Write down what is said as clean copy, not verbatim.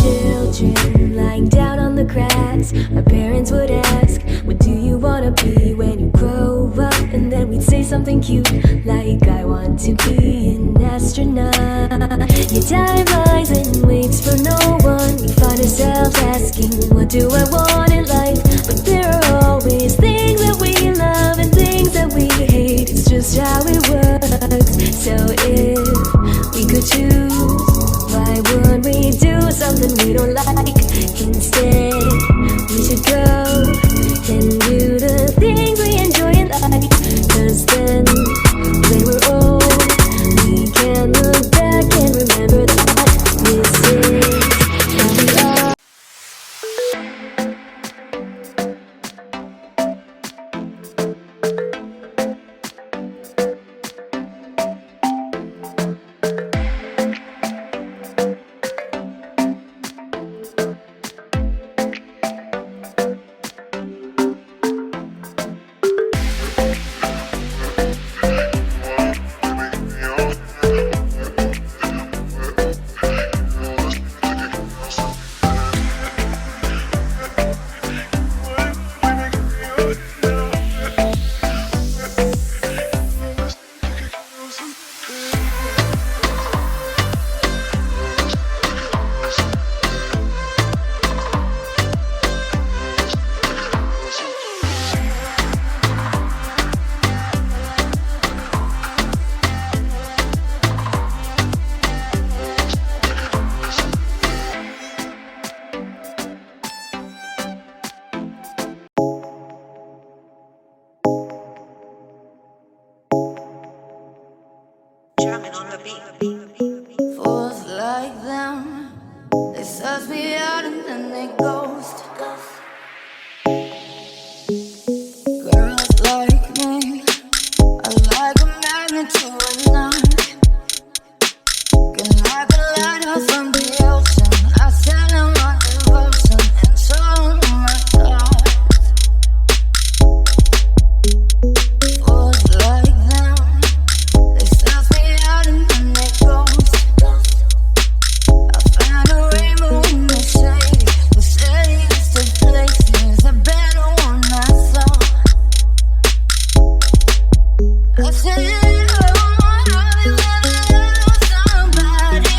children lying down on the grass, our parents would ask, what do you wanna be when you grow up? And then we'd say something cute like, I want to be an astronaut. Yeah, time flies and waits for no one. We find ourselves asking, what do I want in life? But there are always things that we love and things that we hate. It's just how it works. So if we could choose, why would we do something we don't like? Instead, we should go and do the things we enjoy and like. Cause then, when we're old, we can look back and remember that this is how we are. Fools like them, they suss me out and then they ghost. Girls like me are like a magnet to a knife. Can like a lighthouse from the ocean. I send them my devotion and show them my thoughts. Fools like them, they suss me out and then they ghost. I find a rainbow in the shade, the shadiest of places, a better one I saw. I said, oh, I'll be with somebody.